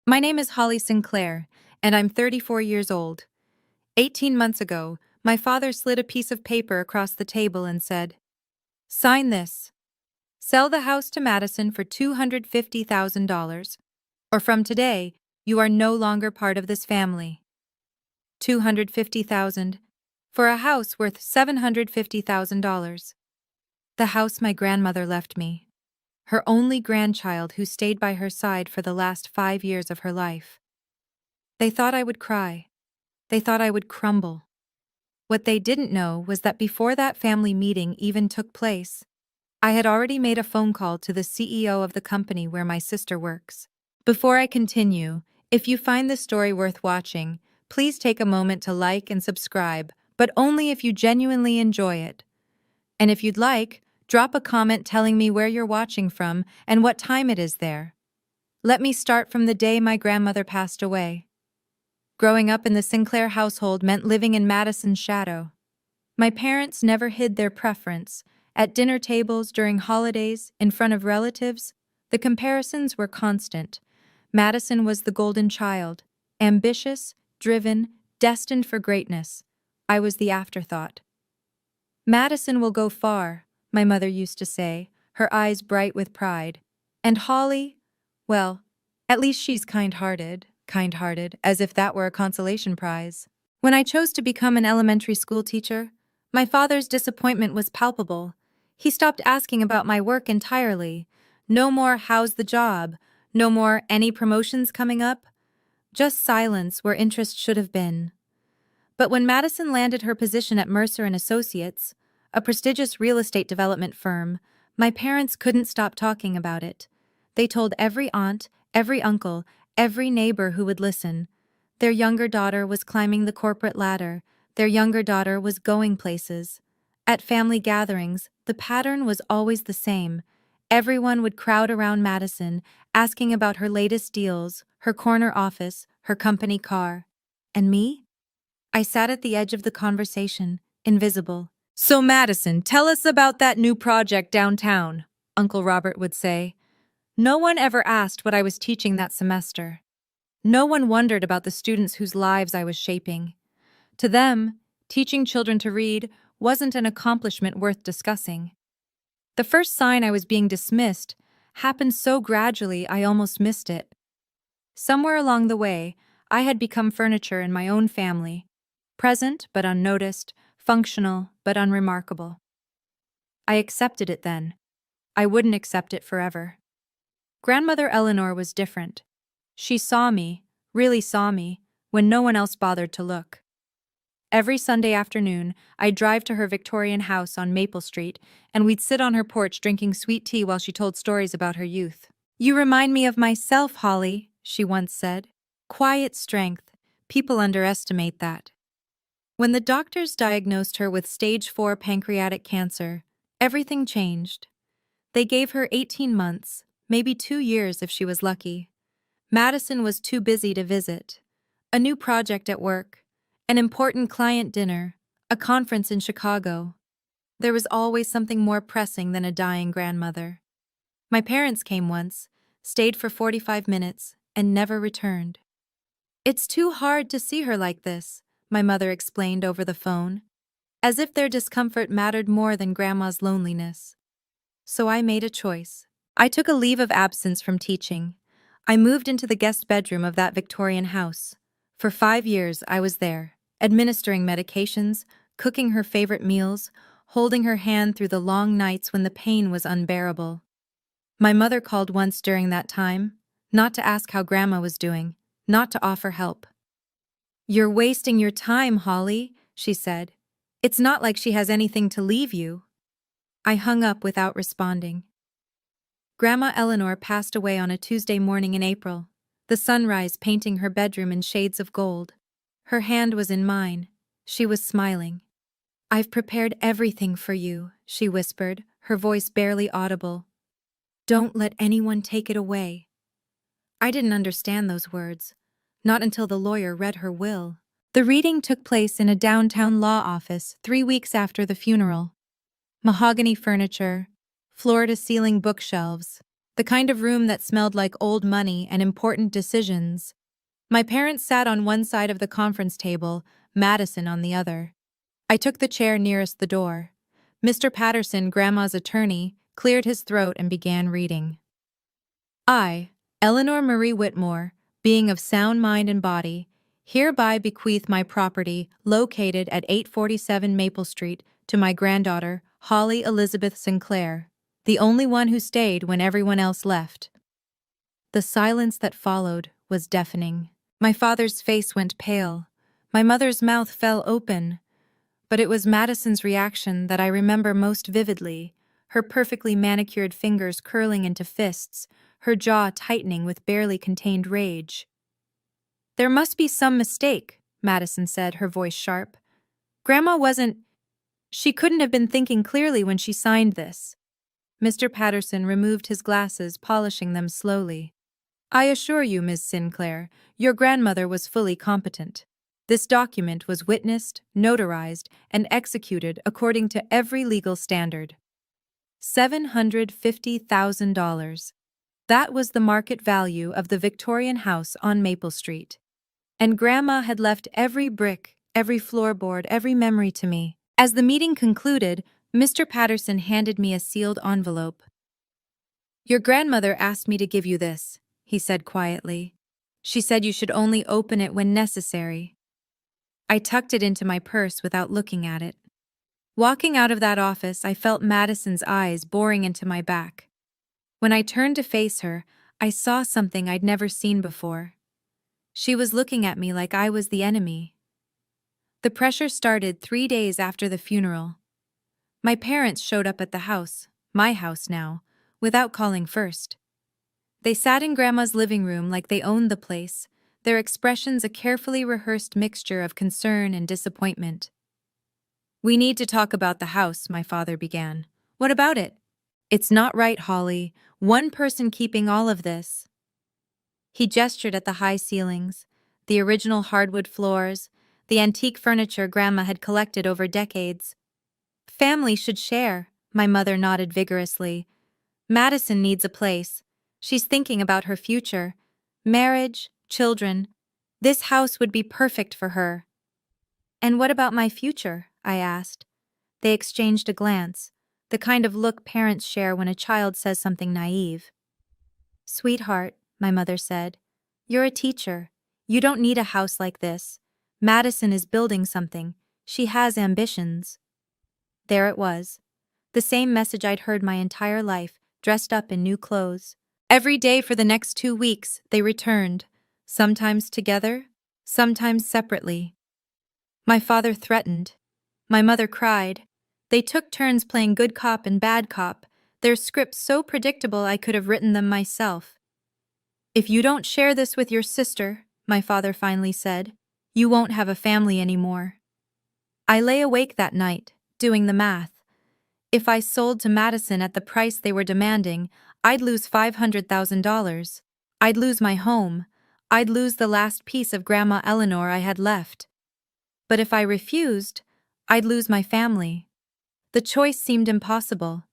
My name is Holly Sinclair, and I'm 34 years old. 18 months ago, my father slid a piece of paper across the table and said, "Sign this. Sell the house to Madison for $250,000, or from today, you are no longer part of this family." 250,000 for a house worth $750,000. The house my grandmother left me, her only grandchild who stayed by her side for the last 5 years of her life. They thought I would cry. They thought I would crumble. What they didn't know was that before that family meeting even took place, I had already made a phone call to the CEO of the company where my sister works. Before I continue, if you find this story worth watching, please take a moment to like and subscribe, but only if you genuinely enjoy it. And if you'd like, drop a comment telling me where you're watching from and what time it is there. Let me start from the day my grandmother passed away. Growing up in the Sinclair household meant living in Madison's shadow. My parents never hid their preference. At dinner tables, during holidays, in front of relatives, the comparisons were constant. Madison was the golden child, ambitious, driven, destined for greatness. I was the afterthought. "Madison will go far," my mother used to say, her eyes bright with pride. "And Holly, well, at least she's kind-hearted, as if that were a consolation prize." When I chose to become an elementary school teacher, my father's disappointment was palpable. He stopped asking about my work entirely. No more "how's the job?" No more "any promotions coming up?" Just silence where interest should have been. But when Madison landed her position at Mercer and Associates, a prestigious real estate development firm, my parents couldn't stop talking about it. They told every aunt, every uncle, every neighbor who would listen. Their younger daughter was climbing the corporate ladder. Their younger daughter was going places. At family gatherings, the pattern was always the same. Everyone would crowd around Madison, asking about her latest deals, her corner office, her company car. And me? I sat at the edge of the conversation, invisible. "So Madison, tell us about that new project downtown," Uncle Robert would say. No one ever asked what I was teaching that semester. No one wondered about the students whose lives I was shaping. To them, teaching children to read wasn't an accomplishment worth discussing. The first sign I was being dismissed happened so gradually I almost missed it. Somewhere along the way, I had become furniture in my own family, present but unnoticed, functional but unremarkable. I accepted it then. I wouldn't accept it forever. Grandmother Eleanor was different. She saw me, really saw me, when no one else bothered to look. Every Sunday afternoon, I'd drive to her Victorian house on Maple Street, and we'd sit on her porch drinking sweet tea while she told stories about her youth. "You remind me of myself, Holly," she once said. Quiet strength. People underestimate that. When the doctors diagnosed her with stage 4 pancreatic cancer, everything changed. They gave her 18 months, maybe 2 years if she was lucky. Madison was too busy to visit. A new project at work, an important client dinner, a conference in Chicago. There was always something more pressing than a dying grandmother. My parents came once, stayed for 45 minutes, and never returned. "It's too hard to see her like this," my mother explained over the phone, as if their discomfort mattered more than Grandma's loneliness. So I made a choice. I took a leave of absence from teaching. I moved into the guest bedroom of that Victorian house. For 5 years, I was there, administering medications, cooking her favorite meals, holding her hand through the long nights when the pain was unbearable. My mother called once during that time, not to ask how Grandma was doing, not to offer help. "You're wasting your time, Holly," she said. "It's not like she has anything to leave you." I hung up without responding. Grandma Eleanor passed away on a Tuesday morning in April, the sunrise painting her bedroom in shades of gold. Her hand was in mine. She was smiling. "I've prepared everything for you," she whispered, her voice barely audible. "Don't let anyone take it away." I didn't understand those words, not until the lawyer read her will. The reading took place in a downtown law office 3 weeks after the funeral. Mahogany furniture, floor-to-ceiling bookshelves, The kind of room that smelled like old money and important decisions. My parents sat on one side of the conference table, Madison on the other. I took the chair nearest the door. Mr. Patterson, Grandma's attorney, cleared his throat and began reading. I, Eleanor Marie Whitmore, being of sound mind and body, hereby bequeath my property located at 847 Maple Street to my granddaughter, Holly Elizabeth Sinclair, the only one who stayed when everyone else left. The silence that followed was deafening. My father's face went pale. My mother's mouth fell open. But it was Madison's reaction that I remember most vividly, her perfectly manicured fingers curling into fists, her jaw tightening with barely contained rage. "There must be some mistake," Madison said, her voice sharp. "Grandma wasn't— She couldn't have been thinking clearly when she signed this." Mr. Patterson removed his glasses, polishing them slowly. "I assure you, Miss Sinclair, your grandmother was fully competent. This document was witnessed, notarized, and executed according to every legal standard. $750,000. That was the market value of the Victorian house on Maple Street. And Grandma had left every brick, every floorboard, every memory to me." As the meeting concluded, Mr. Patterson handed me a sealed envelope. "Your grandmother asked me to give you this," he said quietly. "She said you should only open it when necessary." I tucked it into my purse without looking at it. Walking out of that office, I felt Madison's eyes boring into my back. When I turned to face her, I saw something I'd never seen before. She was looking at me like I was the enemy. The pressure started 3 days after the funeral. My parents showed up at the house, my house now, without calling first. They sat in Grandma's living room like they owned the place, their expressions a carefully rehearsed mixture of concern and disappointment. "We need to talk about the house," my father began. "What about it?" "It's not right, Holly. One person keeping all of this." He gestured at the high ceilings, the original hardwood floors, the antique furniture Grandma had collected over decades. "Family should share," my mother nodded vigorously. "Madison needs a place. She's thinking about her future. Marriage, children. This house would be perfect for her." "And what about my future?" I asked. They exchanged a glance, the kind of look parents share when a child says something naive. "Sweetheart," my mother said, "you're a teacher. You don't need a house like this. Madison is building something. She has ambitions." There it was. The same message I'd heard my entire life, dressed up in new clothes. Every day for the next 2 weeks, they returned, sometimes together, sometimes separately. My father threatened. My mother cried. They took turns playing good cop and bad cop, their scripts so predictable I could have written them myself. "If you don't share this with your sister," my father finally said, "you won't have a family anymore." I lay awake that night, doing the math. If I sold to Madison at the price they were demanding, I'd lose $500,000. I'd lose my home. I'd lose the last piece of Grandma Eleanor I had left. But if I refused, I'd lose my family. The choice seemed impossible.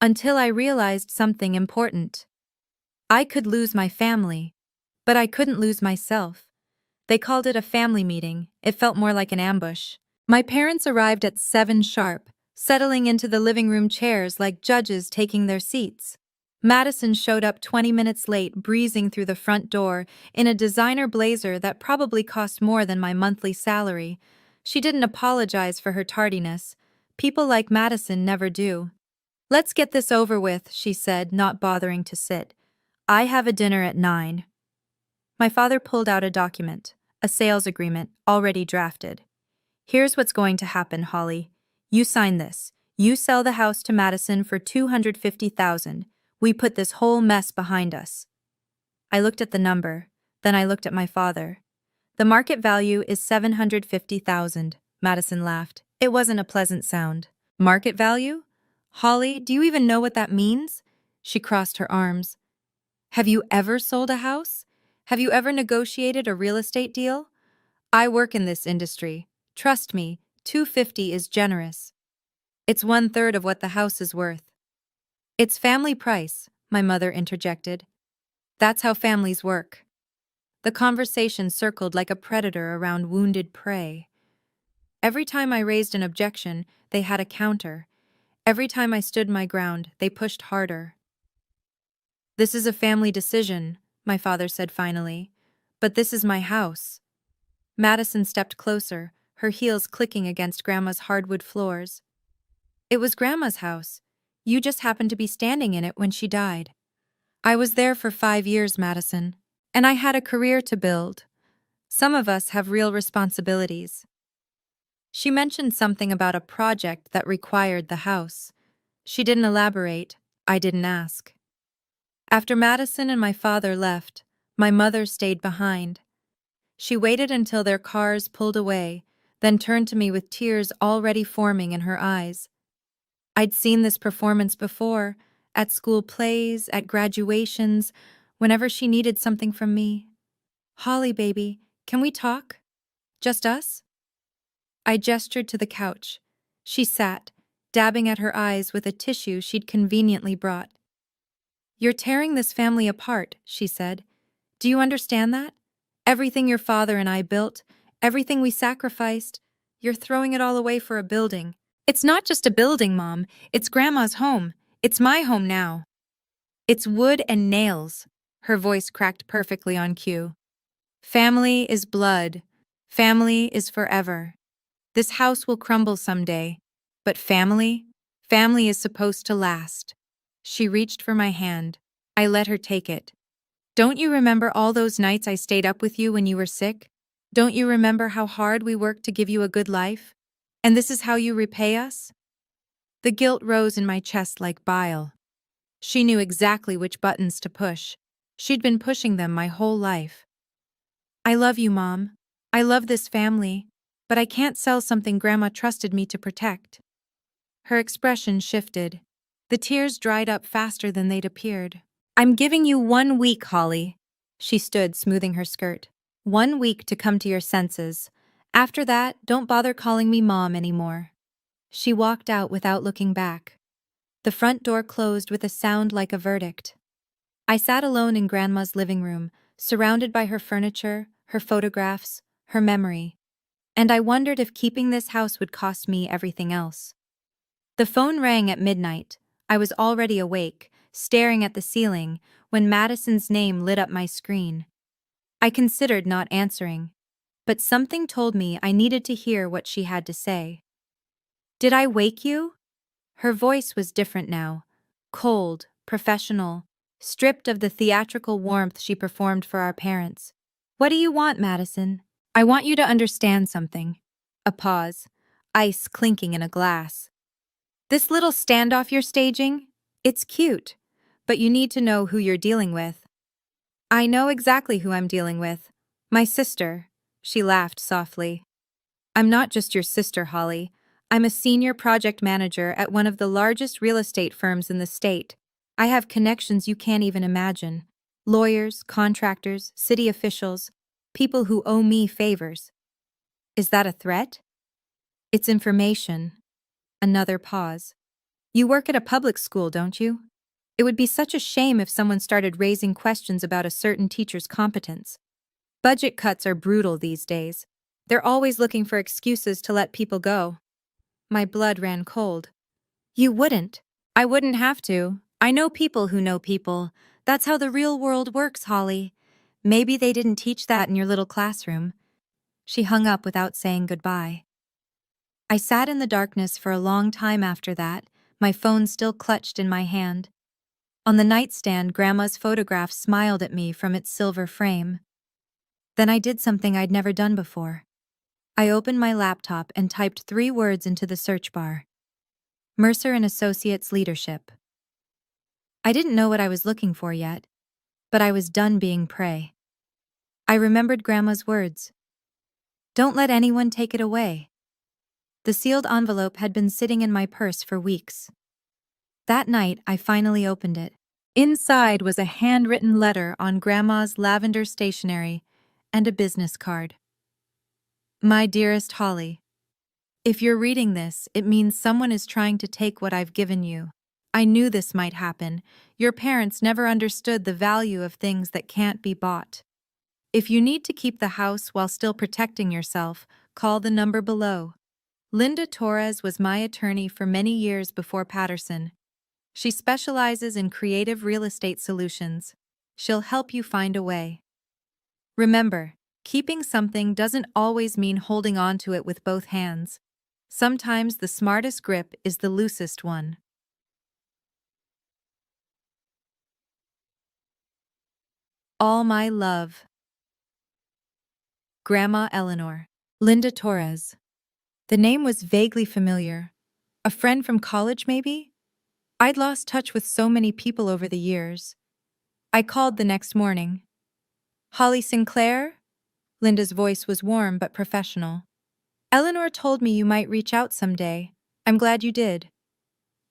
Until I realized something important. I could lose my family, but I couldn't lose myself. They called it a family meeting. It felt more like an ambush. My parents arrived at 7 sharp, settling into the living room chairs like judges taking their seats. Madison showed up 20 minutes late, breezing through the front door in a designer blazer that probably cost more than my monthly salary. She didn't apologize for her tardiness. People like Madison never do. "Let's get this over with," she said, not bothering to sit. "I have a dinner at 9. My father pulled out a document, a sales agreement, already drafted. "Here's what's going to happen, Holly. You sign this. You sell the house to Madison for $250,000. We put this whole mess behind us." I looked at the number, then I looked at my father. "The market value is $750,000, Madison laughed. It wasn't a pleasant sound. "Market value? Holly, do you even know what that means?" She crossed her arms. "Have you ever sold a house? Have you ever negotiated a real estate deal? I work in this industry. Trust me, $250 is generous. It's 1/3 of what the house is worth." "It's family price," my mother interjected. That's how families work. The conversation circled like a predator around wounded prey. Every time I raised an objection, they had a counter. Every time I stood my ground, they pushed harder. This is a family decision, my father said finally. But this is my house. Madison stepped closer, her heels clicking against Grandma's hardwood floors. It was Grandma's house. You just happened to be standing in it when she died. I was there for 5 years, Madison. And I had a career to build. Some of us have real responsibilities. She mentioned something about a project that required the house. She didn't elaborate. I didn't ask. After Madison and my father left, my mother stayed behind. She waited until their cars pulled away, then turned to me with tears already forming in her eyes. I'd seen this performance before, at school plays, at graduations, whenever she needed something from me. Holly, baby, can we talk? Just us? I gestured to the couch. She sat, dabbing at her eyes with a tissue she'd conveniently brought. You're tearing this family apart, she said. Do you understand that? Everything your father and I built, everything we sacrificed, you're throwing it all away for a building. It's not just a building, Mom. It's Grandma's home. It's my home now. It's wood and nails. Her voice cracked perfectly on cue. Family is blood. Family is forever. This house will crumble someday. But family is supposed to last. She reached for my hand. I let her take it. Don't you remember all those nights I stayed up with you when you were sick? Don't you remember how hard we worked to give you a good life? And this is how you repay us? The guilt rose in my chest like bile. She knew exactly which buttons to push. She'd been pushing them my whole life. I love you, Mom. I love this family, but I can't sell something Grandma trusted me to protect. Her expression shifted. The tears dried up faster than they'd appeared. I'm giving you 1 week, Holly. She stood, smoothing her skirt. 1 week to come to your senses. After that, don't bother calling me Mom anymore. She walked out without looking back. The front door closed with a sound like a verdict. I sat alone in Grandma's living room, surrounded by her furniture, her photographs, her memory. And I wondered if keeping this house would cost me everything else. The phone rang at midnight. I was already awake, staring at the ceiling, when Madison's name lit up my screen. I considered not answering, but something told me I needed to hear what she had to say. Did I wake you? Her voice was different now, cold, professional, stripped of the theatrical warmth she performed for our parents. What do you want, Madison? I want you to understand something. A pause, ice clinking in a glass. This little standoff you're staging? It's cute, but you need to know who you're dealing with. I know exactly who I'm dealing with. My sister. She laughed softly. I'm not just your sister, Holly. I'm a senior project manager at one of the largest real estate firms in the state. I have connections you can't even imagine. Lawyers, contractors, city officials, people who owe me favors. Is that a threat? It's information. Another pause. You work at a public school, don't you? It would be such a shame if someone started raising questions about a certain teacher's competence. Budget cuts are brutal these days. They're always looking for excuses to let people go. My blood ran cold. You wouldn't. I wouldn't have to. I know people who know people. That's how the real world works, Holly. Maybe they didn't teach that in your little classroom. She hung up without saying goodbye. I sat in the darkness for a long time after that, my phone still clutched in my hand. On the nightstand, Grandma's photograph smiled at me from its silver frame. Then I did something I'd never done before. I opened my laptop and typed 3 words into the search bar. Mercer and Associates Leadership. I didn't know what I was looking for yet, but I was done being prey. I remembered Grandma's words. Don't let anyone take it away. The sealed envelope had been sitting in my purse for weeks. That night, I finally opened it. Inside was a handwritten letter on Grandma's lavender stationery and a business card. My dearest Holly, if you're reading this, it means someone is trying to take what I've given you. I knew this might happen. Your parents never understood the value of things that can't be bought. If you need to keep the house while still protecting yourself, call the number below. Linda Torres was my attorney for many years before Patterson. She specializes in creative real estate solutions. She'll help you find a way. Remember, keeping something doesn't always mean holding on to it with both hands. Sometimes the smartest grip is the loosest one. All my love. Grandma Eleanor. Linda Torres. The name was vaguely familiar. A friend from college, maybe? I'd lost touch with so many people over the years. I called the next morning. Holly Sinclair? Linda's voice was warm but professional. Eleanor told me you might reach out someday. I'm glad you did.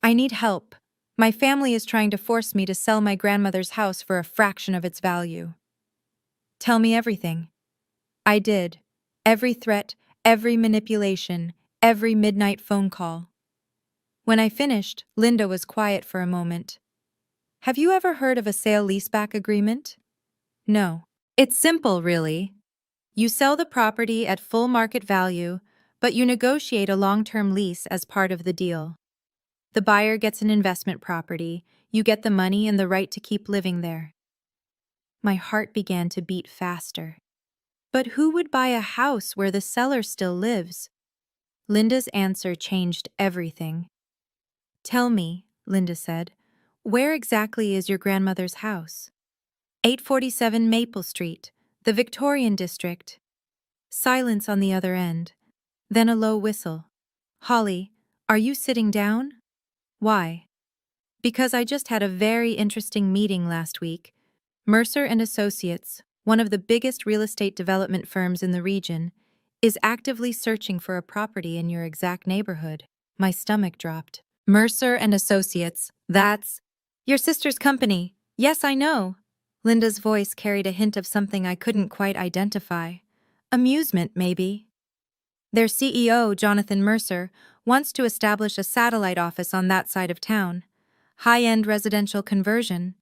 I need help. My family is trying to force me to sell my grandmother's house for a fraction of its value. Tell me everything. I did. Every threat, every manipulation, every midnight phone call. When I finished, Linda was quiet for a moment. Have you ever heard of a sale-leaseback agreement? No. It's simple, really. You sell the property at full market value, but you negotiate a long-term lease as part of the deal. The buyer gets an investment property, you get the money and the right to keep living there. My heart began to beat faster. But who would buy a house where the seller still lives? Linda's answer changed everything. Tell me, Linda said, where exactly is your grandmother's house? 847 Maple Street, the Victorian district. Silence on the other end. Then a low whistle. Holly, are you sitting down? Why? Because I just had a very interesting meeting last week. Mercer and Associates, one of the biggest real estate development firms in the region, is actively searching for a property in your exact neighborhood. My stomach dropped. Mercer and Associates, that's your sister's company. Yes, I know. Linda's voice carried a hint of something I couldn't quite identify. Amusement, maybe. Their CEO, Jonathan Mercer, wants to establish a satellite office on that side of town. High-end residential conversion.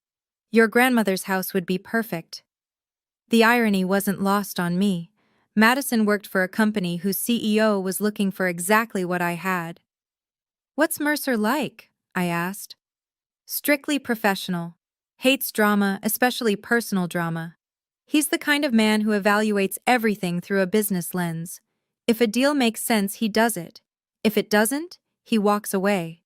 Your grandmother's house would be perfect. The irony wasn't lost on me. Madison worked for a company whose CEO was looking for exactly what I had. What's Mercer like? I asked. Strictly professional. Hates drama, especially personal drama. He's the kind of man who evaluates everything through a business lens. If a deal makes sense, he does it. If it doesn't, he walks away.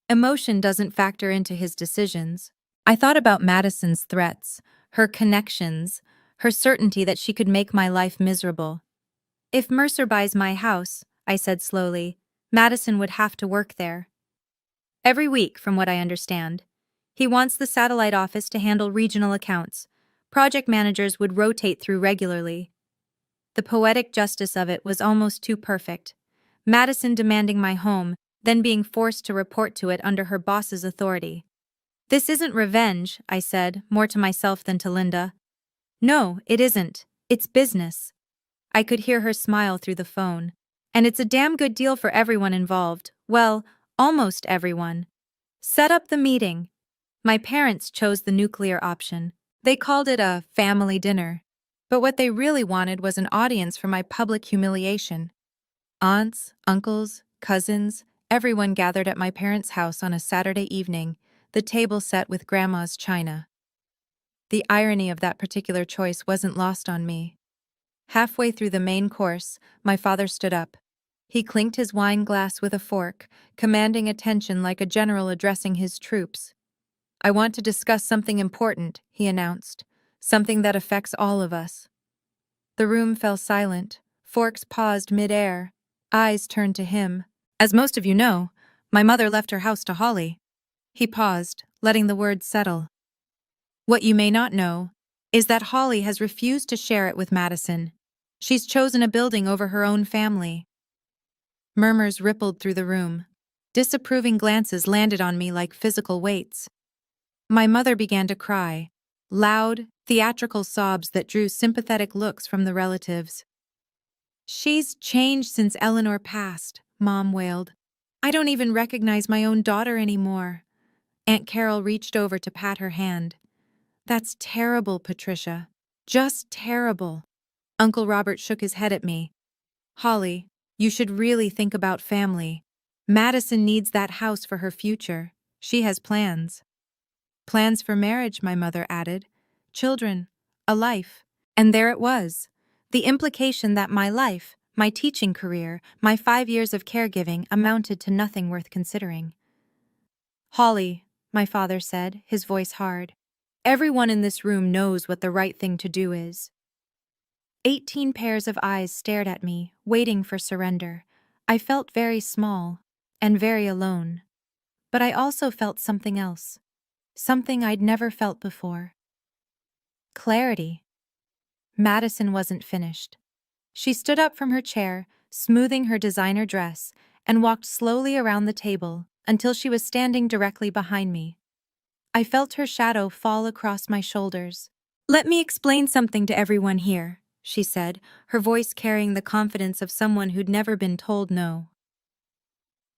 Emotion doesn't factor into his decisions. I thought about Madison's threats, her connections, her certainty that she could make my life miserable. If Mercer buys my house, I said slowly, Madison would have to work there. Every week, from what I understand. He wants the satellite office to handle regional accounts. Project managers would rotate through regularly. The poetic justice of it was almost too perfect. Madison demanding my home, then being forced to report to it under her boss's authority. This isn't revenge, I said, more to myself than to Linda. No, it isn't. It's business. I could hear her smile through the phone. And it's a damn good deal for everyone involved. Well, almost everyone. Set up the meeting. My parents chose the nuclear option. They called it a family dinner. But what they really wanted was an audience for my public humiliation. Aunts, uncles, cousins, everyone gathered at my parents' house on a Saturday evening, the table set with Grandma's china. The irony of that particular choice wasn't lost on me. Halfway through the main course, my father stood up. He clinked his wine glass with a fork, commanding attention like a general addressing his troops. I want to discuss something important, he announced, something that affects all of us. The room fell silent, forks paused mid-air, eyes turned to him. As most of you know, my mother left her house to Holly. He paused, letting the words settle. What you may not know is that Holly has refused to share it with Madison. She's chosen a building over her own family. Murmurs rippled through the room. Disapproving glances landed on me like physical weights. My mother began to cry, loud, theatrical sobs that drew sympathetic looks from the relatives. She's changed since Eleanor passed, Mom wailed. I don't even recognize my own daughter anymore. Aunt Carol reached over to pat her hand. That's terrible, Patricia. Just terrible. Uncle Robert shook his head at me. Holly, you should really think about family. Madison needs that house for her future. She has plans. Plans for marriage, my mother added. Children. A life. And there it was. The implication that my life, my teaching career, my 5 years of caregiving amounted to nothing worth considering. Holly, my father said, his voice hard. Everyone in this room knows what the right thing to do is. 18 pairs of eyes stared at me, waiting for surrender. I felt very small and very alone. But I also felt something else. Something I'd never felt before. Clarity. Madison wasn't finished. She stood up from her chair, smoothing her designer dress, and walked slowly around the table until she was standing directly behind me. I felt her shadow fall across my shoulders. Let me explain something to everyone here, she said, her voice carrying the confidence of someone who'd never been told no.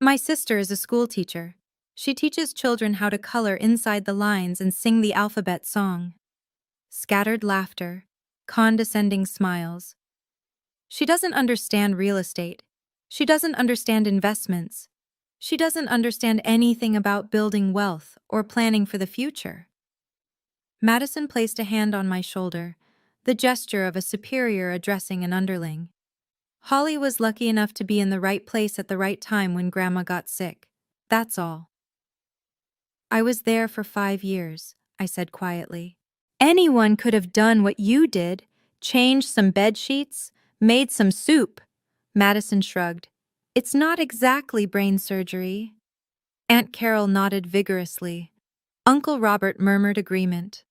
My sister is a school teacher. She teaches children how to color inside the lines and sing the alphabet song. Scattered laughter, condescending smiles. She doesn't understand real estate. She doesn't understand investments. She doesn't understand anything about building wealth or planning for the future. Madison placed a hand on my shoulder, the gesture of a superior addressing an underling. Holly was lucky enough to be in the right place at the right time when Grandma got sick. That's all. I was there for 5 years, I said quietly. Anyone could have done what you did, changed some bed sheets, made some soup. Madison shrugged. It's not exactly brain surgery. Aunt Carol nodded vigorously. Uncle Robert murmured agreement.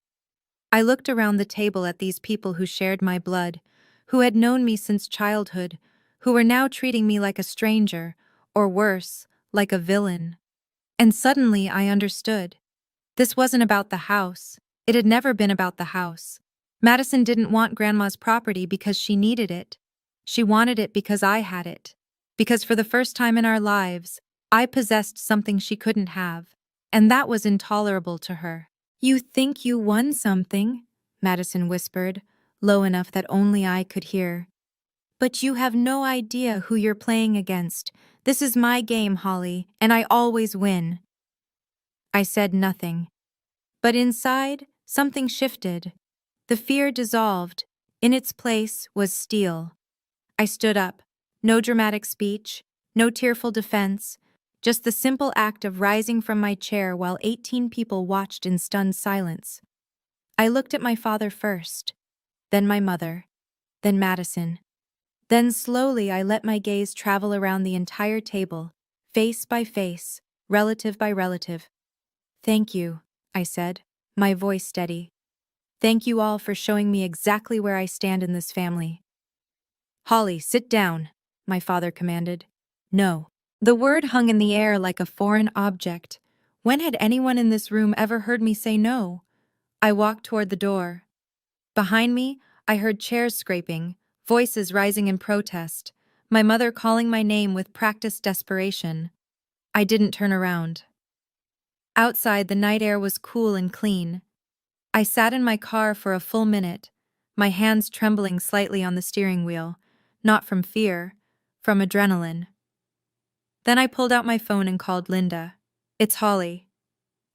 I looked around the table at these people who shared my blood, who had known me since childhood, who were now treating me like a stranger, or worse, like a villain. And suddenly I understood. This wasn't about the house. It had never been about the house. Madison didn't want Grandma's property because she needed it. She wanted it because I had it. Because for the first time in our lives, I possessed something she couldn't have. And that was intolerable to her. You think you won something, Madison whispered, low enough that only I could hear. But you have no idea who you're playing against. This is my game, Holly, and I always win. I said nothing. But inside, something shifted. The fear dissolved. In its place was steel. I stood up. No dramatic speech, no tearful defense, just the simple act of rising from my chair while 18 people watched in stunned silence. I looked at my father first, then my mother, then Madison. Then slowly I let my gaze travel around the entire table, face by face, relative by relative. Thank you, I said, my voice steady. Thank you all for showing me exactly where I stand in this family. Holly, sit down, my father commanded. No. The word hung in the air like a foreign object. When had anyone in this room ever heard me say no? I walked toward the door. Behind me, I heard chairs scraping, voices rising in protest, my mother calling my name with practiced desperation. I didn't turn around. Outside, the night air was cool and clean. I sat in my car for a full minute, my hands trembling slightly on the steering wheel, not from fear, from adrenaline. Then I pulled out my phone and called Linda. It's Holly.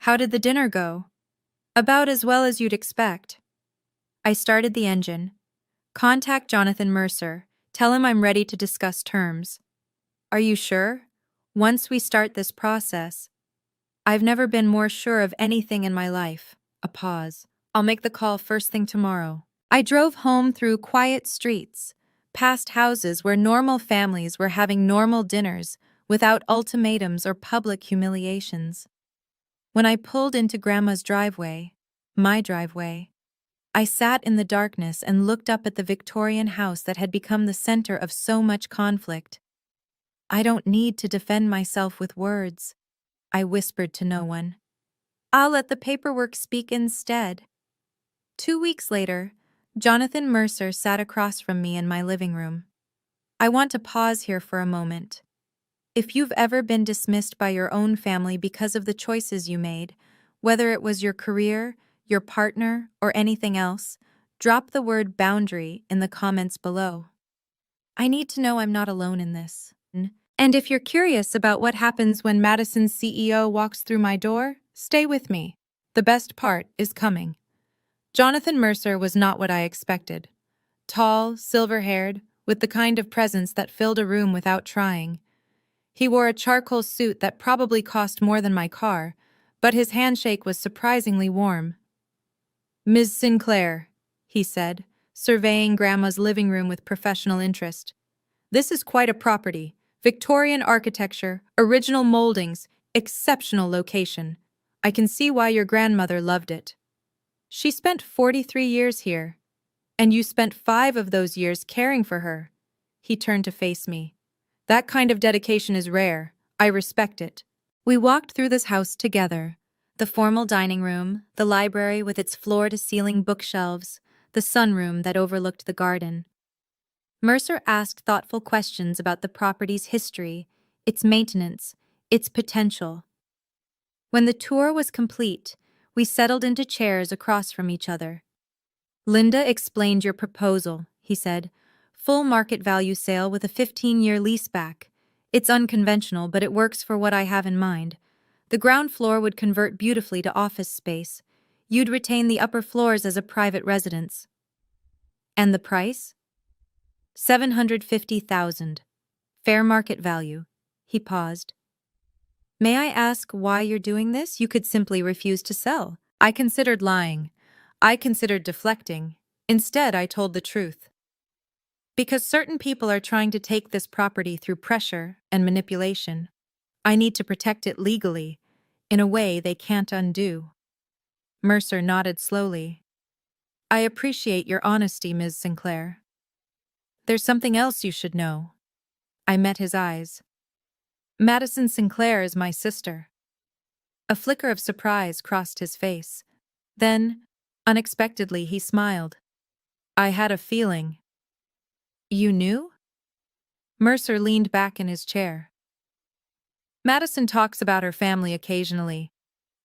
How did the dinner go? About as well as you'd expect. I started the engine. Contact Jonathan Mercer. Tell him I'm ready to discuss terms. Are you sure? Once we start this process. I've never been more sure of anything in my life. A pause. I'll make the call first thing tomorrow. I drove home through quiet streets, past houses where normal families were having normal dinners without ultimatums or public humiliations. When I pulled into Grandma's driveway, my driveway, I sat in the darkness and looked up at the Victorian house that had become the center of so much conflict. I don't need to defend myself with words, I whispered to no one. I'll let the paperwork speak instead. 2 weeks later, Jonathan Mercer sat across from me in my living room. I want to pause here for a moment. If you've ever been dismissed by your own family because of the choices you made, Whether it was your career, your partner, or anything else, drop the word boundary in the comments below. I need to know I'm not alone in this. And if you're curious about what happens when Madison's CEO walks through my door, stay with me. The best part is coming. Jonathan Mercer was not what I expected. Tall, silver-haired, with the kind of presence that filled a room without trying. He wore a charcoal suit that probably cost more than my car, but his handshake was surprisingly warm. "Ms. Sinclair," he said, surveying Grandma's living room with professional interest. "This is quite a property. Victorian architecture, original moldings, exceptional location. I can see why your grandmother loved it. She spent 43 years here, and you spent 5 of those years caring for her." He turned to face me. "That kind of dedication is rare. I respect it." We walked through this house together. The formal dining room, the library with its floor-to-ceiling bookshelves, the sunroom that overlooked the garden. Mercer asked thoughtful questions about the property's history, its maintenance, its potential. When the tour was complete, we settled into chairs across from each other. "Linda explained your proposal," he said. "Full market value sale with a 15-year lease back. It's unconventional, but it works for what I have in mind. The ground floor would convert beautifully to office space. You'd retain the upper floors as a private residence." "And the price?" $750,000. Fair market value. He paused. "May I ask why you're doing this? You could simply refuse to sell." I considered lying. I considered deflecting. Instead, I told the truth. "Because certain people are trying to take this property through pressure and manipulation. I need to protect it legally, in a way they can't undo." Mercer nodded slowly. "I appreciate your honesty, Ms. Sinclair. There's something else you should know." I met his eyes. "Madison Sinclair is my sister." A flicker of surprise crossed his face. Then, unexpectedly, he smiled. "I had a feeling." "You knew?" Mercer leaned back in his chair. "Madison talks about her family occasionally.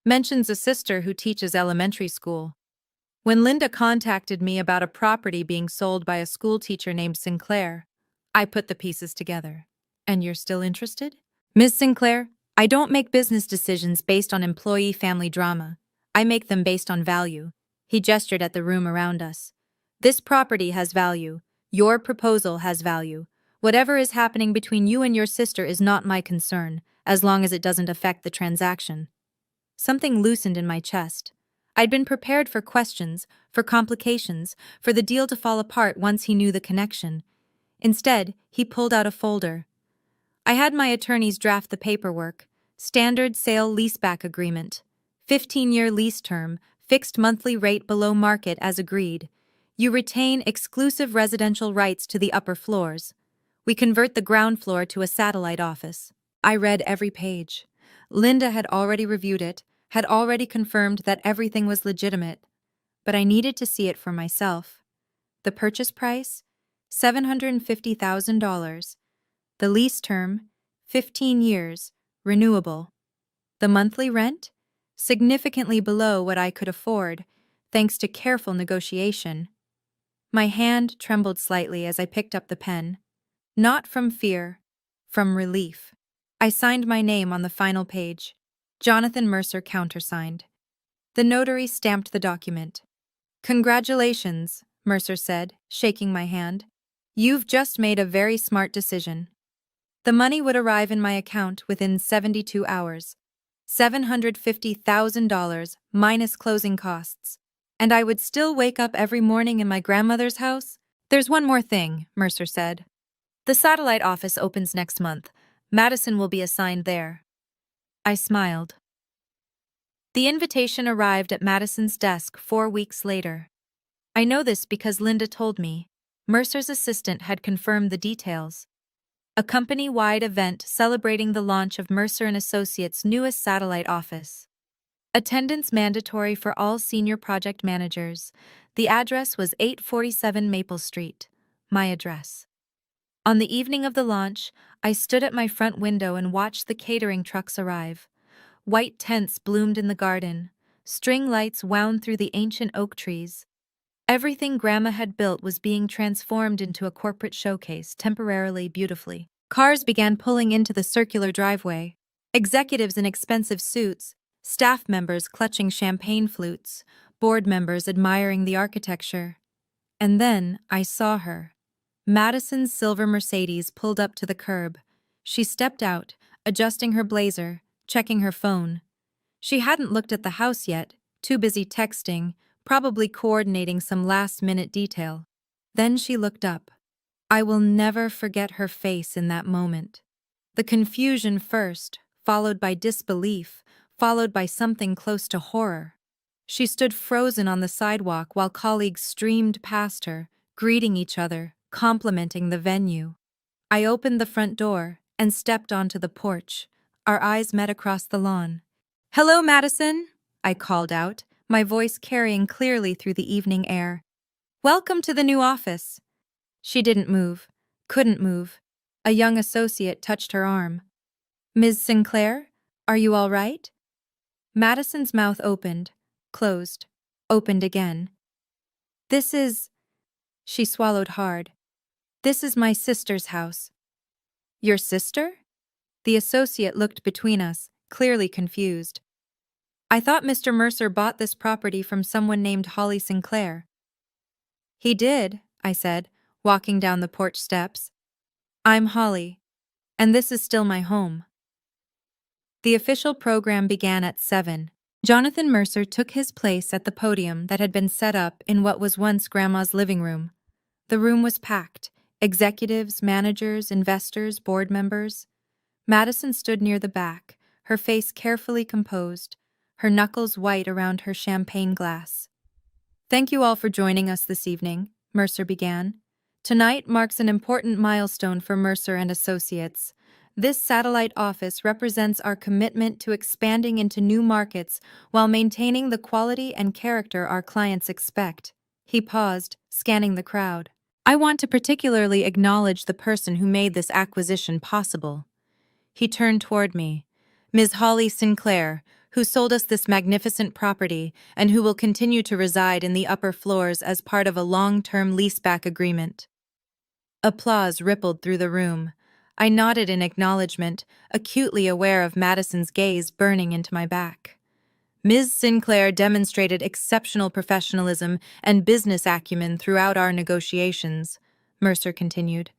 Mentions a sister who teaches elementary school. When Linda contacted me about a property being sold by a schoolteacher named Sinclair, I put the pieces together." "And you're still interested?" "Ms. Sinclair, I don't make business decisions based on employee family drama. I make them based on value." He gestured at the room around us. "This property has value. Your proposal has value. Whatever is happening between you and your sister is not my concern, as long as it doesn't affect the transaction." Something loosened in my chest. I'd been prepared for questions, for complications, for the deal to fall apart once he knew the connection. Instead, he pulled out a folder. I had my attorneys draft the paperwork. Standard sale leaseback agreement. 15-year lease term, fixed monthly rate below market as agreed. You retain exclusive residential rights to the upper floors. We convert the ground floor to a satellite office. I read every page. Linda had already reviewed it, had already confirmed that everything was legitimate. But I needed to see it for myself. The purchase price? $750,000. The lease term? 15 years, renewable. The monthly rent? Significantly below what I could afford, thanks to careful negotiation. My hand trembled slightly as I picked up the pen. Not from fear, from relief. I signed my name on the final page. Jonathan Mercer countersigned. The notary stamped the document. "Congratulations," Mercer said, shaking my hand. "You've just made a very smart decision." The money would arrive in my account within 72 hours. $750,000 minus closing costs. And I would still wake up every morning in my grandmother's house? "There's one more thing," Mercer said. "The satellite office opens next month. Madison will be assigned there." I smiled. The invitation arrived at Madison's desk 4 weeks later. I know this because Linda told me. Mercer's assistant had confirmed the details. A company-wide event celebrating the launch of Mercer & Associates' newest satellite office. Attendance mandatory for all senior project managers. The address was 847 Maple Street, my address. On the evening of the launch, I stood at my front window and watched the catering trucks arrive. White tents bloomed in the garden. String lights wound through the ancient oak trees. Everything Grandma had built was being transformed into a corporate showcase, temporarily beautifully. Cars began pulling into the circular driveway. Executives in expensive suits, staff members clutching champagne flutes, board members admiring the architecture. And then I saw her. Madison's silver Mercedes pulled up to the curb. She stepped out, adjusting her blazer, checking her phone. She hadn't looked at the house yet, too busy texting, probably coordinating some last-minute detail. Then she looked up. I will never forget her face in that moment. The confusion first, followed by disbelief, followed by something close to horror. She stood frozen on the sidewalk while colleagues streamed past her, greeting each other, complimenting the venue. I opened the front door and stepped onto the porch. Our eyes met across the lawn. "Hello, Madison," I called out, my voice carrying clearly through the evening air. "Welcome to the new office." She didn't move, couldn't move. A young associate touched her arm. "Ms. Sinclair, are you all right?" Madison's mouth opened, closed, opened again. "This is—" She swallowed hard. "This is my sister's house." "Your sister?" The associate looked between us, clearly confused. "I thought Mr. Mercer bought this property from someone named Holly Sinclair." "He did," I said, walking down the porch steps. "I'm Holly, and this is still my home." The official program began at 7. Jonathan Mercer took his place at the podium that had been set up in what was once Grandma's living room. The room was packed: executives, managers, investors, board members. Madison stood near the back, her face carefully composed, her knuckles white around her champagne glass. "Thank you all for joining us this evening," Mercer began. "Tonight marks an important milestone for Mercer and Associates. This satellite office represents our commitment to expanding into new markets while maintaining the quality and character our clients expect." He paused, scanning the crowd. "I want to particularly acknowledge the person who made this acquisition possible." He turned toward me. "Ms. Holly Sinclair, who sold us this magnificent property and who will continue to reside in the upper floors as part of a long-term leaseback agreement." Applause rippled through the room. I nodded in acknowledgement, acutely aware of Madison's gaze burning into my back. "Ms. Sinclair demonstrated exceptional professionalism and business acumen throughout our negotiations," Mercer continued.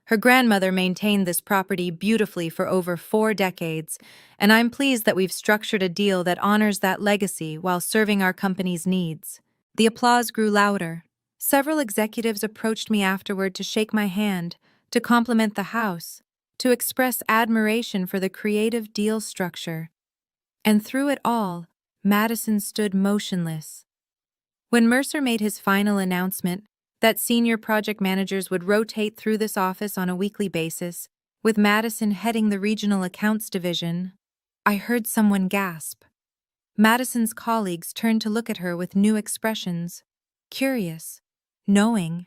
"Her grandmother maintained this property beautifully for over 4 decades, and I'm pleased that we've structured a deal that honors that legacy while serving our company's needs." The applause grew louder. Several executives approached me afterward to shake my hand, to compliment the house, to express admiration for the creative deal structure. And through it all, Madison stood motionless. When Mercer made his final announcement that senior project managers would rotate through this office on a weekly basis, with Madison heading the regional accounts division, I heard someone gasp. Madison's colleagues turned to look at her with new expressions, curious, knowing.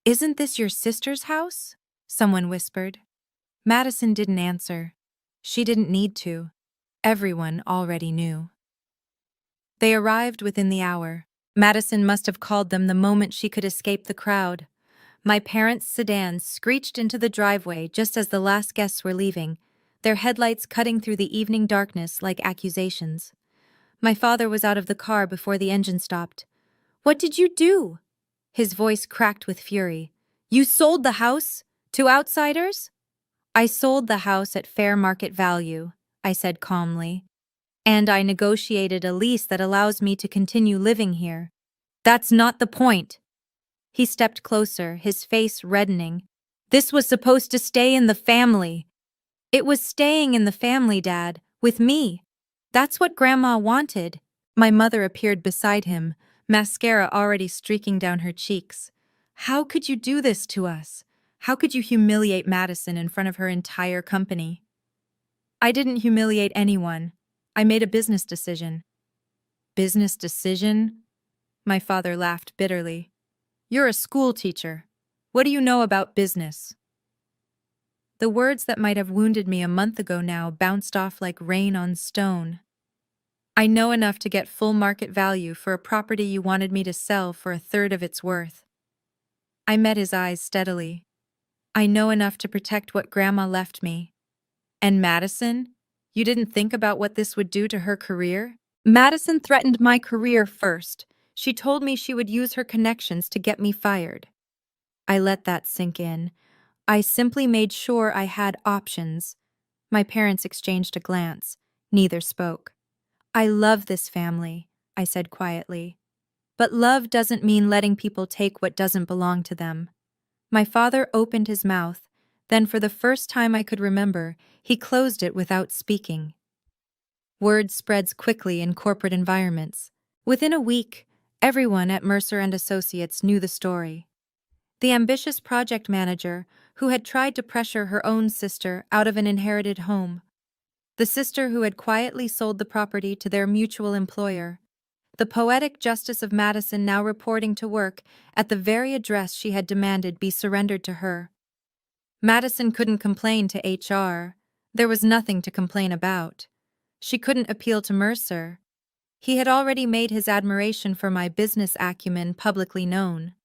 "Isn't this your sister's house?" someone whispered. Madison didn't answer. She didn't need to. Everyone already knew. They arrived within the hour. Madison must have called them the moment she could escape the crowd. My parents' sedan screeched into the driveway just as the last guests were leaving, their headlights cutting through the evening darkness like accusations. My father was out of the car before the engine stopped. "What did you do?" His voice cracked with fury. "You sold the house? To outsiders?" "I sold the house at fair market value," I said calmly. "And I negotiated a lease that allows me to continue living here." "That's not the point." He stepped closer, his face reddening. "This was supposed to stay in the family." "It was staying in the family, Dad, with me. That's what Grandma wanted." My mother appeared beside him, mascara already streaking down her cheeks. "How could you do this to us? How could you humiliate Madison in front of her entire company?" "I didn't humiliate anyone. I made a business decision." "Business decision?" My father laughed bitterly. "You're a school teacher. What do you know about business?" The words that might have wounded me a month ago now bounced off like rain on stone. I know enough to get full market value for a property you wanted me to sell for a third of its worth. I met his eyes steadily. I know enough to protect what Grandma left me. And Madison? You didn't think about what this would do to her career? Madison threatened my career first. She told me she would use her connections to get me fired. I let that sink in. I simply made sure I had options. My parents exchanged a glance. Neither spoke. I love this family, I said quietly. But love doesn't mean letting people take what doesn't belong to them. My father opened his mouth, then for the first time I could remember, he closed it without speaking. Word spreads quickly in corporate environments. Within a week, everyone at Mercer and Associates knew the story. The ambitious project manager, who had tried to pressure her own sister out of an inherited home. The sister who had quietly sold the property to their mutual employer. The poetic justice of Madison now reporting to work at the very address she had demanded be surrendered to her. Madison couldn't complain to HR. There was nothing to complain about. She couldn't appeal to Mercer. He had already made his admiration for my business acumen publicly known.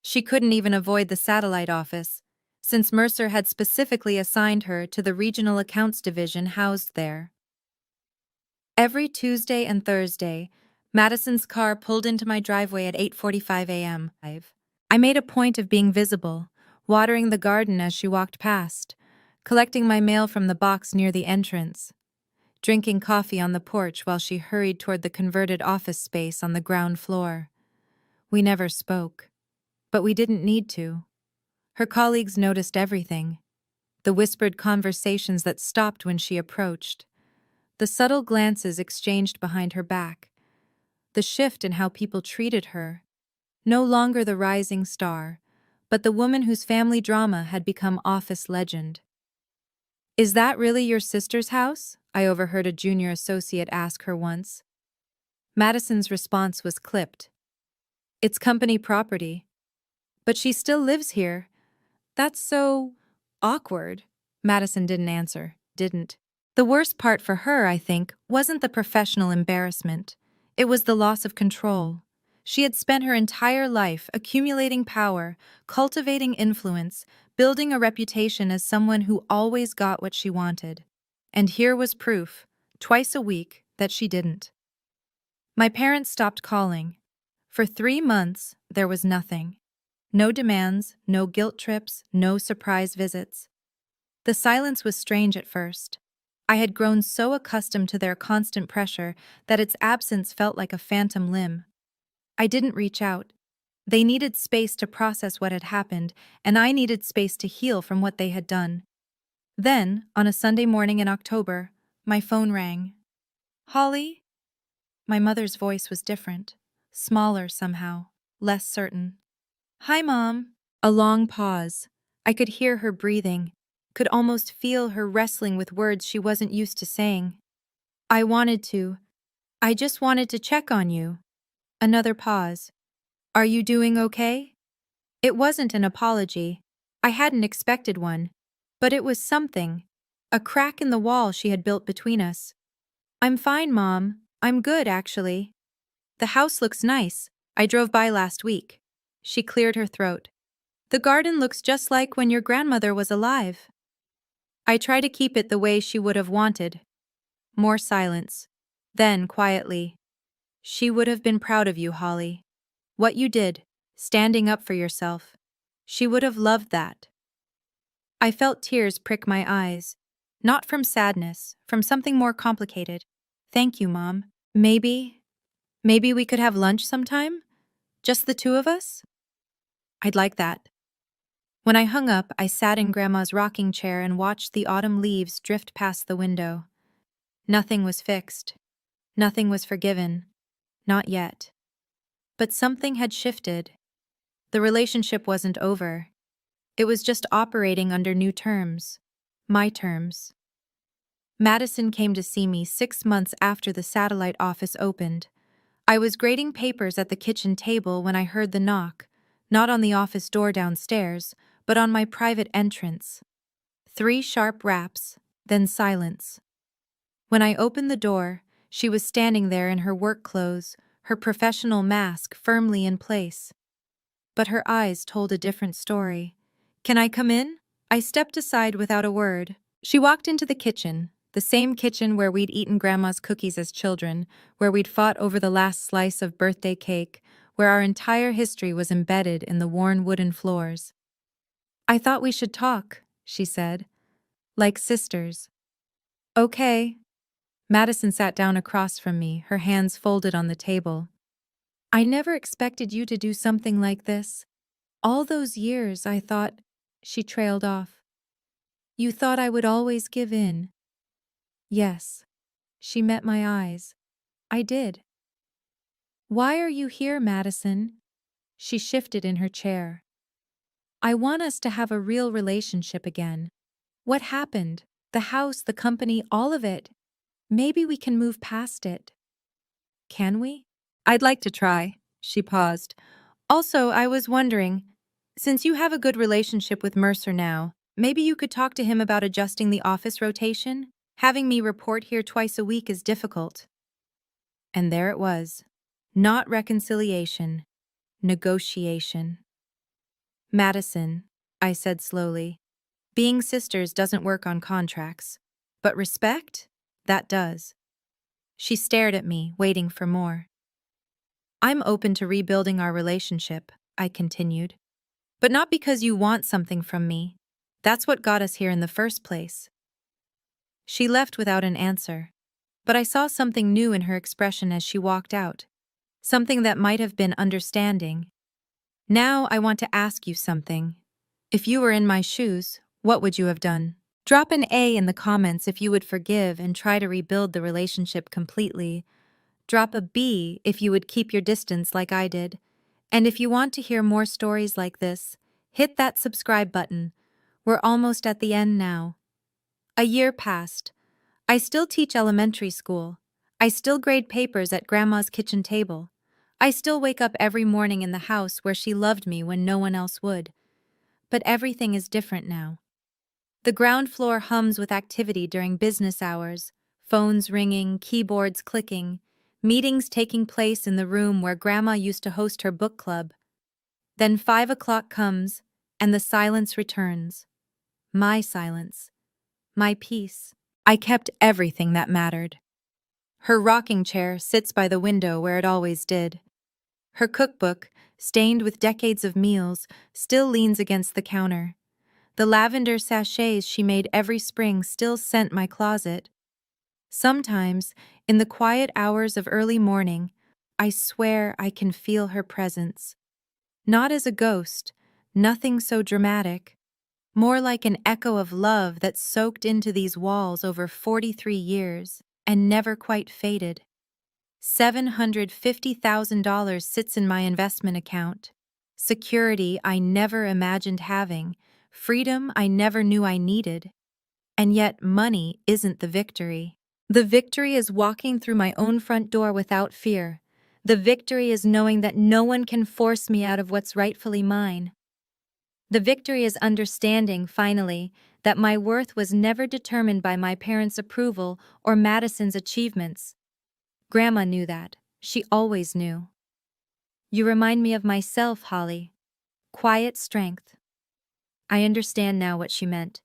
She couldn't even avoid the satellite office, since Mercer had specifically assigned her to the regional accounts division housed there. Every Tuesday and Thursday, Madison's car pulled into my driveway at 8:45 a.m. I made a point of being visible, watering the garden as she walked past, collecting my mail from the box near the entrance, drinking coffee on the porch while she hurried toward the converted office space on the ground floor. We never spoke, but we didn't need to. Her colleagues noticed everything. The whispered conversations that stopped when she approached. The subtle glances exchanged behind her back. The shift in how people treated her. No longer the rising star, but the woman whose family drama had become office legend. "Is that really your sister's house?" I overheard a junior associate ask her once. Madison's response was clipped. "It's company property." "But she still lives here." "That's so awkward." Madison didn't. The worst part for her, I think, wasn't the professional embarrassment. It was the loss of control. She had spent her entire life accumulating power, cultivating influence, building a reputation as someone who always got what she wanted. And here was proof, twice a week, that she didn't. My parents stopped calling. For 3 months, there was nothing. No demands, no guilt trips, no surprise visits. The silence was strange at first. I had grown so accustomed to their constant pressure that its absence felt like a phantom limb. I didn't reach out. They needed space to process what had happened, and I needed space to heal from what they had done. Then, on a Sunday morning in October, my phone rang. "Holly?" My mother's voice was different, smaller somehow, less certain. "Hi, Mom." A long pause. I could hear her breathing, could almost feel her wrestling with words she wasn't used to saying. I just wanted to check on you." Another pause. "Are you doing okay?" It wasn't an apology. I hadn't expected one. But it was something. A crack in the wall she had built between us. "I'm fine, Mom. I'm good, actually. The house looks nice. I drove by last week." She cleared her throat. "The garden looks just like when your grandmother was alive." I try to keep it the way she would have wanted. More silence. Then, quietly, "She would have been proud of you, Holly. What you did, standing up for yourself. She would have loved that." I felt tears prick my eyes. Not from sadness, from something more complicated. "Thank you, Mom. Maybe we could have lunch sometime? Just the two of us?" "I'd like that." When I hung up, I sat in Grandma's rocking chair and watched the autumn leaves drift past the window. Nothing was fixed. Nothing was forgiven. Not yet. But something had shifted. The relationship wasn't over. It was just operating under new terms. My terms. Madison came to see me 6 months after the satellite office opened. I was grading papers at the kitchen table when I heard the knock, not on the office door downstairs, but on my private entrance. 3 sharp raps, then silence. When I opened the door, She was standing there in her work clothes, her professional mask firmly in place. But her eyes told a different story. "Can I come in?" I stepped aside without a word. She walked into the kitchen, the same kitchen where we'd eaten Grandma's cookies as children, where we'd fought over the last slice of birthday cake, where our entire history was embedded in the worn wooden floors. "I thought we should talk," she said. "Like sisters." "Okay." Madison sat down across from me, her hands folded on the table. "I never expected you to do something like this. All those years I thought—" She trailed off. "You thought I would always give in." "Yes." She met my eyes. "I did." "Why are you here, Madison?" She shifted in her chair. "I want us to have a real relationship again. What happened? The house, the company, all of it. Maybe we can move past it." "Can we?" "I'd like to try." She paused. "Also, I was wondering, since you have a good relationship with Mercer now, maybe you could talk to him about adjusting the office rotation? Having me report here twice a week is difficult." And there it was. Not reconciliation, negotiation. "Madison," I said slowly, "being sisters doesn't work on contracts. But respect? That does." She stared at me, waiting for more. "I'm open to rebuilding our relationship," I continued. "But not because you want something from me. That's what got us here in the first place." She left without an answer, but I saw something new in her expression as she walked out. Something that might have been understanding. "Now I want to ask you something. If you were in my shoes, what would you have done?" Drop an A in the comments if you would forgive and try to rebuild the relationship completely. Drop a B if you would keep your distance like I did. And if you want to hear more stories like this, hit that subscribe button. We're almost at the end now. A year passed. I still teach elementary school. I still grade papers at Grandma's kitchen table. I still wake up every morning in the house where she loved me when no one else would. But everything is different now. The ground floor hums with activity during business hours, phones ringing, keyboards clicking, meetings taking place in the room where Grandma used to host her book club. Then 5 o'clock comes, and the silence returns. My silence. My peace. I kept everything that mattered. Her rocking chair sits by the window where it always did. Her cookbook, stained with decades of meals, still leans against the counter. The lavender sachets she made every spring still scent my closet. Sometimes, in the quiet hours of early morning, I swear I can feel her presence. Not as a ghost, nothing so dramatic. More like an echo of love that soaked into these walls over 43 years and never quite faded. $750,000 sits in my investment account. Security I never imagined having, freedom I never knew I needed. And yet money isn't the victory. The victory is walking through my own front door without fear. The victory is knowing that no one can force me out of what's rightfully mine. The victory is understanding, finally, that my worth was never determined by my parents' approval or Madison's achievements. Grandma knew that. She always knew. "You remind me of myself, Holly. Quiet strength." I understand now what she meant.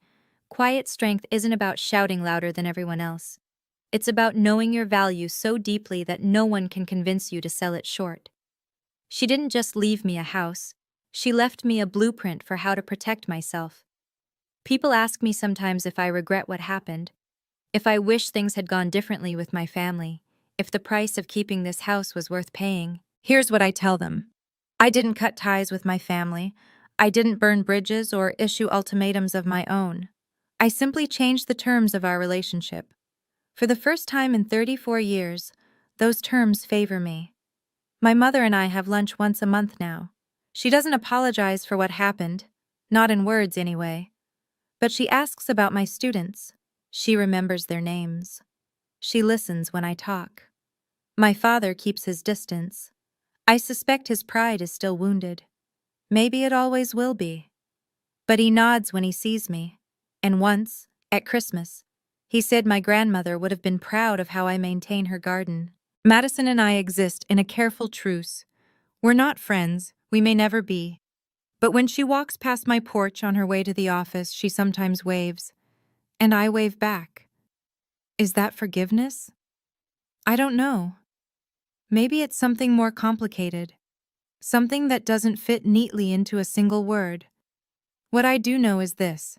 Quiet strength isn't about shouting louder than everyone else. It's about knowing your value so deeply that no one can convince you to sell it short. She didn't just leave me a house. She left me a blueprint for how to protect myself. People ask me sometimes if I regret what happened, if I wish things had gone differently with my family, if the price of keeping this house was worth paying. Here's what I tell them. I didn't cut ties with my family. I didn't burn bridges or issue ultimatums of my own. I simply changed the terms of our relationship. For the first time in 34 years, those terms favor me. My mother and I have lunch once a month now. She doesn't apologize for what happened, not in words anyway. But she asks about my students. She remembers their names. She listens when I talk. My father keeps his distance. I suspect his pride is still wounded. Maybe it always will be. But he nods when he sees me. And once, at Christmas, He said my grandmother would have been proud of how I maintain her garden. Madison and I exist in a careful truce. We're not friends, we may never be. But when she walks past my porch on her way to the office, she sometimes waves. And I wave back. Is that forgiveness? I don't know. Maybe it's something more complicated. Something that doesn't fit neatly into a single word. What I do know is this.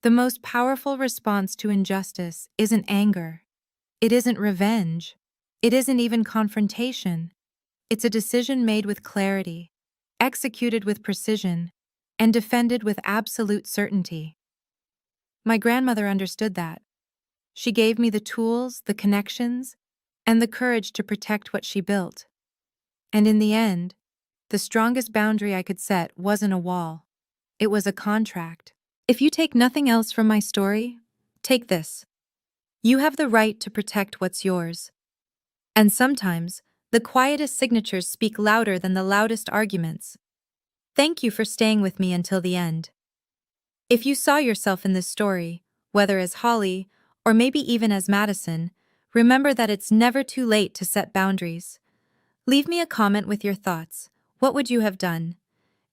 The most powerful response to injustice isn't anger. It isn't revenge. It isn't even confrontation. It's a decision made with clarity, executed with precision, and defended with absolute certainty. My grandmother understood that. She gave me the tools, the connections, and the courage to protect what she built. And in the end, the strongest boundary I could set wasn't a wall. It was a contract. If you take nothing else from my story, take this. You have the right to protect what's yours. And sometimes, the quietest signatures speak louder than the loudest arguments. Thank you for staying with me until the end. If you saw yourself in this story, whether as Holly or maybe even as Madison, remember that it's never too late to set boundaries. Leave me a comment with your thoughts. What would you have done?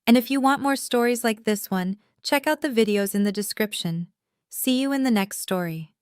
And if you want more stories like this one, check out the videos in the description. See you in the next story.